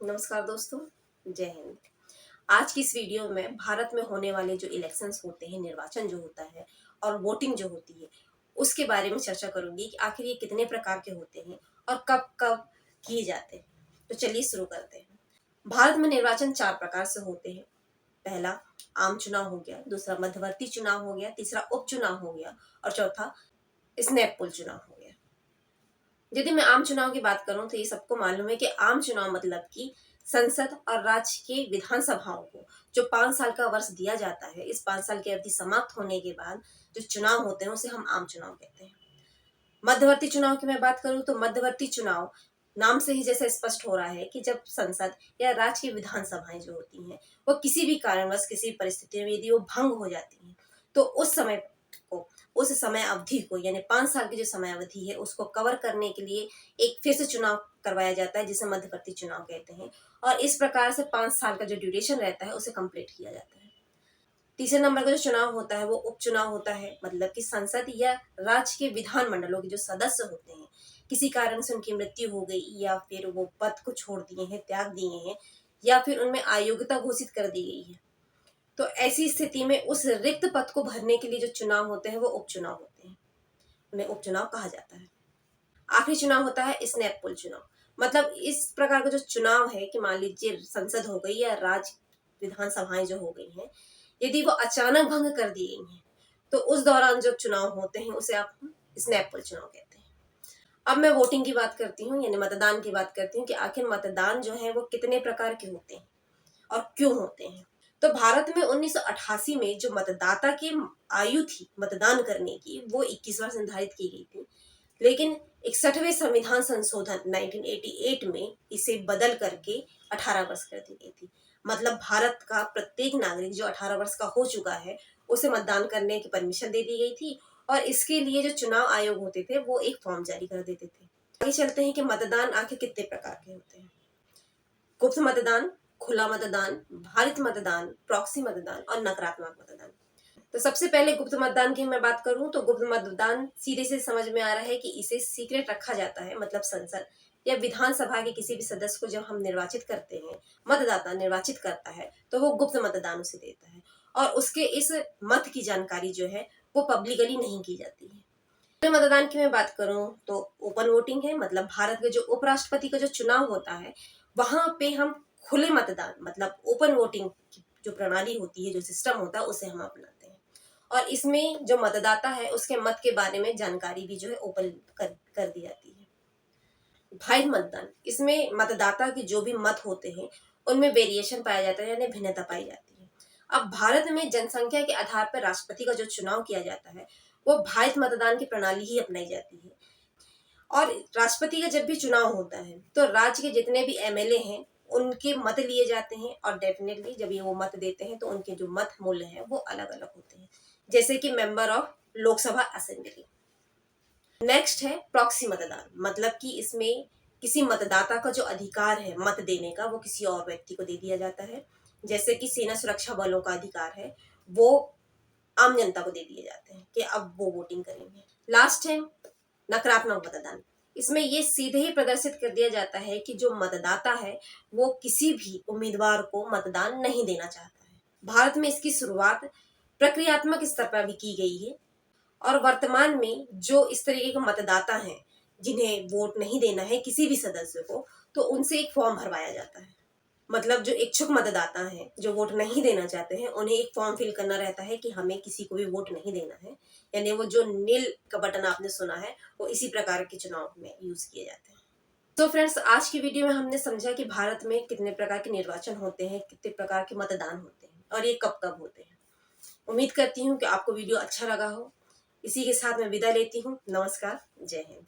नमस्कार दोस्तों, जय हिंद। आज की इस वीडियो में भारत में होने वाले जो इलेक्शंस होते हैं, निर्वाचन जो होता है और वोटिंग जो होती है, उसके बारे में चर्चा करूंगी कि आखिर ये कितने प्रकार के होते हैं और कब कब किए जाते हैं। तो चलिए शुरू करते हैं। भारत में निर्वाचन 4 प्रकार से होते हैं। पहला आम चुनाव हो गया, दूसरा मध्यवर्ती चुनाव हो गया, तीसरा उपचुनाव हो गया और चौथा स्नैप पोल चुनाव हो गया। यदि मैं आम चुनाव की बात करूं तो ये सबको मालूम है कि आम चुनाव मतलब कि संसद और राज्य के विधानसभाओं को जो 5 साल का वर्ष दिया जाता है, इस 5 साल की अवधि समाप्त होने के बाद जो चुनाव होते हैं उसे हम आम चुनाव कहते हैं। मध्यवर्ती चुनाव की मैं बात करूं तो मध्यवर्ती चुनाव नाम से ही जैसे स्पष्ट हो रहा है कि जब संसद या राज्य की विधानसभाएं जो होती हैं वो किसी भी कारणवश किसी परिस्थिति में यदि वो भंग हो जाती हैं तो को उस समय अवधि को यानी 5 साल की जो समय अवधि है उसको कवर करने के लिए एक फिर से चुनाव करवाया जाता है जिसे मध्यवर्ती चुनाव कहते हैं। और इस प्रकार से 5 साल का जो ड्यूरेशन रहता है उसे कंप्लीट किया जाता है। तीसरे नंबर का जो चुनाव होता है वो उपचुनाव होता है, मतलब कि संसद या राज्य के विधानमंडलों के जो सदस्य होते हैं किसी कारण से उनकी मृत्यु हो गई या फिर वो पद को छोड़ दिए हैं, त्याग दिए हैं या फिर उनमें अयोग्यता घोषित कर दी गई है, तो ऐसी स्थिति में उस रिक्त पद को भरने के लिए जो चुनाव होते हैं वो उपचुनाव होते हैं, उन्हें उपचुनाव कहा जाता है। आखिरी चुनाव होता है स्नैप पोल चुनाव। मतलब इस प्रकार का जो चुनाव है कि मान लीजिए संसद हो गई या राज्य विधानसभाएं जो हो गई हैं, यदि वो अचानक भंग कर दी गई हैं तो उस दौरान जो चुनाव होते हैं उसे आप स्नैप पोल चुनाव कहते हैं। अब मैं वोटिंग की बात करती हूँ यानी मतदान की बात करती हूँ कि आखिर मतदान जो है वो कितने प्रकार के होते हैं और क्यों होते हैं। तो भारत में 1988 में जो मतदाता की आयु थी मतदान करने की वो 21 वर्ष निर्धारित की गई थी, लेकिन 61वें संविधान संशोधन 1988 में इसे बदल करके 18 वर्ष कर दी गई थी। मतलब भारत का प्रत्येक नागरिक जो 18 वर्ष का हो चुका है उसे मतदान करने की परमिशन दे दी गई थी और इसके लिए जो चुनाव आयोग होते थे वो एक फॉर्म जारी कर देते थे। आगे चलते हैं कि मतदान आखिर कितने प्रकार के होते हैं। गुप्त मतदान, खुला मतदान, भारित मतदान, प्रॉक्सी मतदान और नकारात्मक मतदान। तो सबसे पहले गुप्त मतदान की मैं बात करूं तो गुप्त मतदान सीधे से समझ में आ रहा है कि इसे सीक्रेट रखा जाता है। मतलब संसद या विधानसभा के किसी भी सदस्य को जब हम निर्वाचित करते हैं, मतदाता निर्वाचित करता है तो वो गुप्त मतदान उसे देता है और उसके इस मत की जानकारी जो है वो पब्लिकली नहीं की जाती है। खुले मतदान की मैं बात करूं तो ओपन वोटिंग है। मतलब भारत के जो उपराष्ट्रपति का जो चुनाव होता है वहां पे हम खुले मतदान मतलब ओपन वोटिंग की जो प्रणाली होती है, जो सिस्टम होता है उसे हम अपनाते हैं और इसमें जो मतदाता है उसके मत के बारे में जानकारी भी जो है ओपन कर दी जाती है। भाई मतदान, इसमें मतदाता के जो भी मत होते हैं उनमें वेरिएशन पाया जाता है यानी भिन्नता पाई जाती है। अब भारत में जनसंख्या के आधार पर राष्ट्रपति का जो चुनाव किया जाता है वो भाइत मतदान की प्रणाली ही अपनाई जाती है। और राष्ट्रपति का जब भी चुनाव होता है तो राज्य के जितने भी एमएलए हैं उनके मत लिए जाते हैं और डेफिनेटली जब ये वो मत देते हैं तो उनके जो मत मूल्य हैं वो अलग अलग होते हैं, जैसे कि member of Lok Sabha assembly. Next है प्रॉक्सी मतदान। मतलब कि इसमें किसी मतदाता का जो अधिकार है मत देने का वो किसी और व्यक्ति को दे दिया जाता है, जैसे कि सेना सुरक्षा बलों का अधिकार है वो आम जनता को दे दिए जाते हैं कि अब वो वोटिंग करेंगे। लास्ट है नकारात्मक मतदान। इसमें ये सीधे ही प्रदर्शित कर दिया जाता है कि जो मतदाता है वो किसी भी उम्मीदवार को मतदान नहीं देना चाहता है। भारत में इसकी शुरुआत प्रक्रियात्मक स्तर पर भी की गई है और वर्तमान में जो इस तरीके के मतदाता हैं जिन्हें वोट नहीं देना है किसी भी सदस्य को, तो उनसे एक फॉर्म भरवाया जाता है। मतलब जो इच्छुक मतदाता हैं जो वोट नहीं देना चाहते हैं उन्हें एक फॉर्म फिल करना रहता है कि हमें किसी को भी वोट नहीं देना है, यानी वो जो नील का बटन आपने सुना है वो इसी प्रकार के चुनाव में यूज किए जाते हैं। तो फ्रेंड्स, आज की वीडियो में हमने समझा कि भारत में कितने प्रकार के निर्वाचन होते हैं, कितने प्रकार के मतदान होते हैं और ये कब कब होते हैं। उम्मीद करती हूँ कि आपको वीडियो अच्छा लगा हो। इसी के साथ मैं विदा लेती हूँ। नमस्कार, जय हिंद।